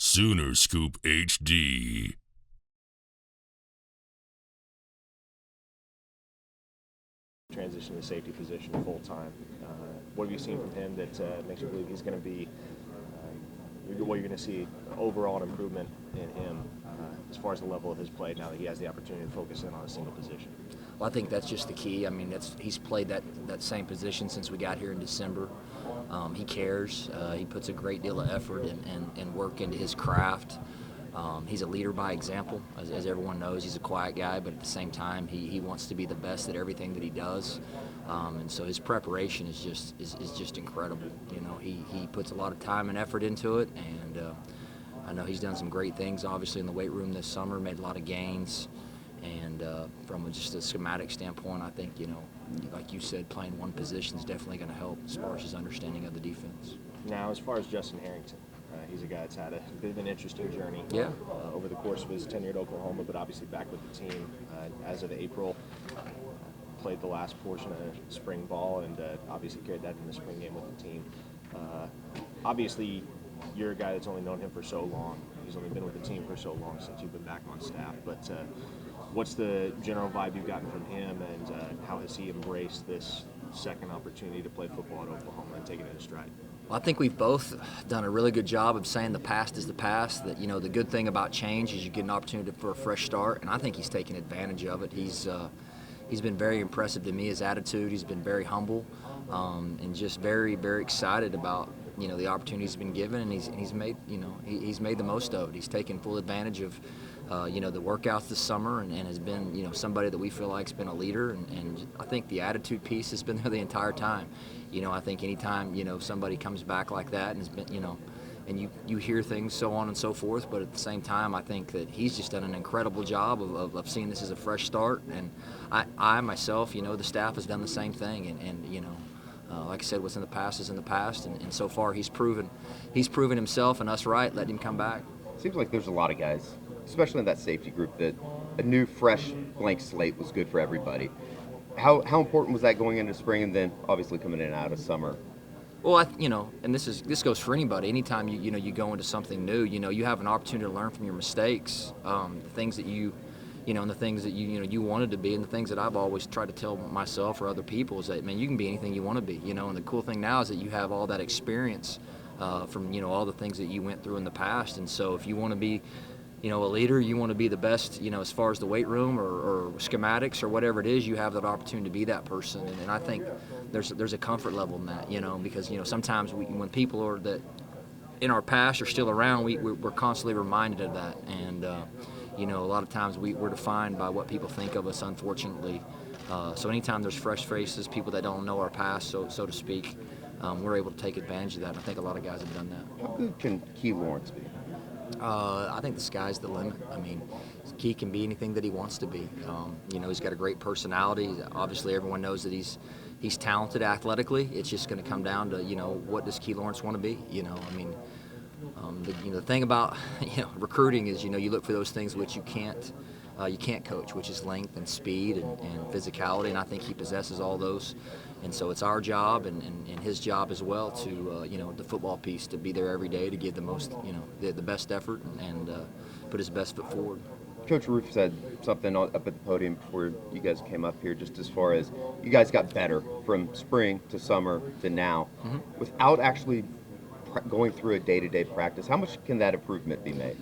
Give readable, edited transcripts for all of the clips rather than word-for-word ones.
Sooner Scoop HD. Transition to safety position full time. What have you seen from him that makes you believe he's going to be what you're going to see overall an improvement in him as far as the level of his play now that he has the opportunity to focus in on a single position? Well, I think that's just the key. I mean, he's played that same position since we got here in December. He cares. He puts a great deal of effort and work into his craft. He's a leader by example, as everyone knows. He's a quiet guy, but at the same time, he wants to be the best at everything that he does. And so his preparation is just incredible. You know, he puts a lot of time and effort into it, and I know he's done some great things, obviously, in the weight room this summer, made a lot of gains. And from just a schematic standpoint, I think, you know, like you said, playing one position is definitely going to help as far as his understanding of the defense. Now, as far as Justin Harrington, he's a guy that's had a bit of an interesting journey over the course of his tenure at Oklahoma, but obviously back with the team as of April. Played the last portion of spring ball and obviously carried that in the spring game with the team. Obviously, you're a guy that's only known him for so long. He's only been with the team for so long since you've been back on staff. But what's the general vibe you've gotten from him, and how has he embraced this second opportunity to play football at Oklahoma and taking it in stride? Well, I think we've both done a really good job of saying the past is the past, that, you know, the good thing about change is you get an opportunity for a fresh start, and I think he's taken advantage of it. He's been very impressive to me, his attitude. He's been very humble and just very, very excited about, you know, the opportunity he's been given, and he's made, you know, he's made the most of it. He's taken full advantage of, you know, the workouts this summer, and has been, you know, somebody that we feel like's been a leader, and I think the attitude piece has been there the entire time. You know, I think anytime, you know, somebody comes back like that and has been, you know, and you hear things so on and so forth, but at the same time, I think that he's just done an incredible job of seeing this as a fresh start, and I myself, you know, the staff has done the same thing, and you know, like I said, what's in the past is in the past, and so far he's proven himself and us right, letting him come back. Seems like there's a lot of guys, especially in that safety group, that a new, fresh, blank slate was good for everybody. How important was that going into spring, and then obviously coming in and out of summer? Well, you know, and this goes for anybody. Anytime you go into something new, you know, you have an opportunity to learn from your mistakes, the things that you know, and the things that you wanted to be, and the things that I've always tried to tell myself or other people is that, man, you can be anything you want to be, you know. And the cool thing now is that you have all that experience from, you know, all the things that you went through in the past. And so if you want to be, you know, a leader, you want to be the best, you know, as far as the weight room or schematics or whatever it is, you have that opportunity to be that person. And I think there's a comfort level in that, you know, because, you know, sometimes when people are that in our past are still around, we're constantly reminded of that. And, you know, a lot of times we're defined by what people think of us, unfortunately. So anytime there's fresh faces, people that don't know our past, so to speak, we're able to take advantage of that. And I think a lot of guys have done that. How good can Key Lawrence be? I think the sky's the limit. I mean, Key can be anything that he wants to be. You know, he's got a great personality. Obviously, everyone knows that he's talented athletically. It's just going to come down to, you know, what does Key Lawrence want to be? You know, I mean, the thing about, you know, recruiting is, you know, you look for those things which you can't coach, which is length and speed and physicality, and I think he possesses all those. And so it's our job and his job as well to, you know, the football piece, to be there every day to give the most, you know, the best effort and put his best foot forward. Coach Roof said something up at the podium before you guys came up here, just as far as you guys got better from spring to summer to now, without actually going through a day-to-day practice. How much can that improvement be made?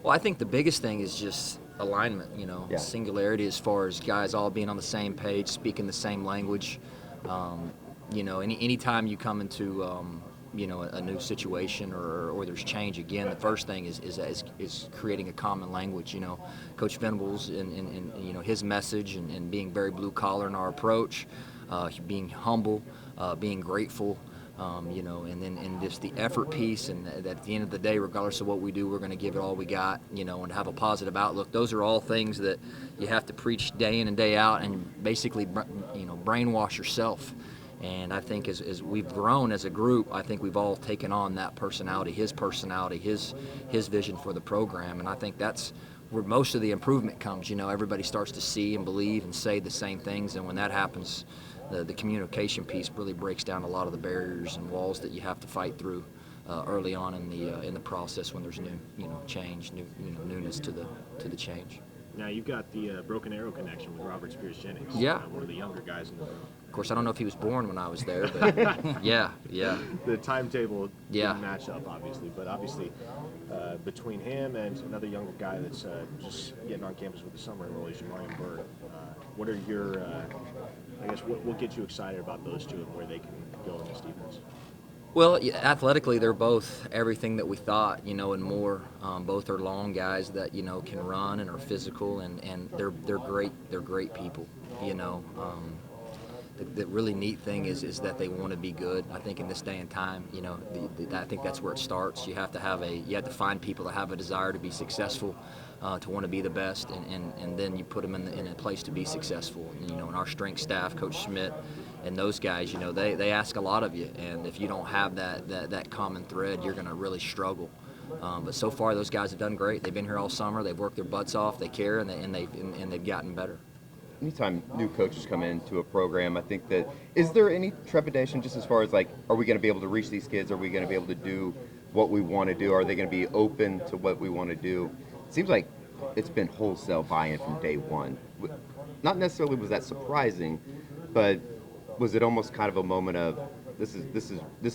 Well, I think the biggest thing is just alignment, you know, singularity, as far as guys all being on the same page, speaking the same language. You know, anytime you come into you know, a new situation or there's change, again, the first thing is creating a common language. You know, Coach Venables and you know, his message and being very blue collar in our approach, being humble, being grateful. You know, and just the effort piece, and at the end of the day, regardless of what we do, we're going to give it all we got, you know, and have a positive outlook. Those are all things that you have to preach day in and day out, and basically, you know, brainwash yourself. And I think as we've grown as a group, I think we've all taken on that personality, his vision for the program, and I think that's where most of the improvement comes. You know, everybody starts to see and believe and say the same things, and when that happens, the communication piece really breaks down a lot of the barriers and walls that you have to fight through early on in the process when there's change, newness to the change. Now you've got the Broken Arrow connection with Robert Spears Jennings. Yeah. One of the younger guys in the room. Of course, I don't know if he was born when I was there, but yeah. The timetable didn't match up, obviously, but obviously between him and another younger guy that's just getting on campus with the summer enrollees, Jamarian Bird, what are your, what gets you excited about those two and where they can go in this defense? Well, athletically, they're both everything that we thought, and more. Both are long guys that can run and are physical, and they're great. They're great people. The really neat thing is that they want to be good. I think in this day and time, I think that's where it starts. You have to find people that have a desire to be successful, to want to be the best, and then you put them in a place to be successful. And our strength staff, Coach Schmidt, and those guys, they ask a lot of you, and if you don't have that common thread, you're going to really struggle. But so far, those guys have done great. They've been here all summer. They've worked their butts off. They care, and they've gotten better. Anytime new coaches come into a program, I think that, is there any trepidation just as far as are we going to be able to reach these kids? Are we going to be able to do what we want to do? Are they going to be open to what we want to do? It seems like it's been wholesale buy-in from day one. Not necessarily was that surprising, but was it almost kind of a moment of this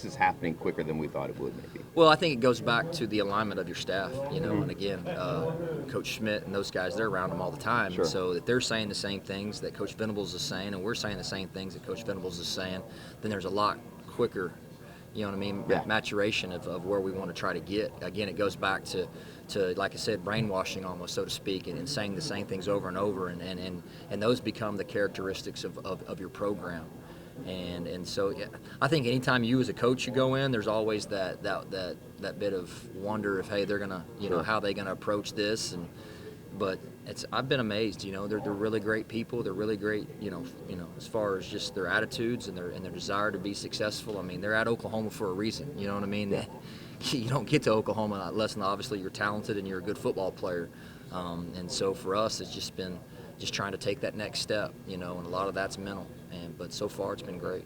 is happening quicker than we thought it would, maybe? Well, I think it goes back to the alignment of your staff, and again, Coach Schmidt and those guys, they're around them all the time. Sure. So if they're saying the same things that Coach Venables is saying, and we're saying the same things that Coach Venables is saying, then there's a lot quicker, maturation of where we want to try to get. Again, it goes back to like I said, brainwashing almost, so to speak, and saying the same things over and over, and those become the characteristics of your program. And so I think anytime you as a coach you go in, there's always that bit of wonder if, hey, they're gonna Sure. how they gonna approach this, but I've been amazed. They're really great people. They're really great. As far as just their attitudes and their desire to be successful. I mean, they're at Oklahoma for a reason. You know what I mean? Yeah. You don't get to Oklahoma unless obviously you're talented and you're a good football player. And so for us, it's just been trying to take that next step, and a lot of that's mental. But so far, it's been great.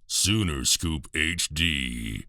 Sooner Scoop HD.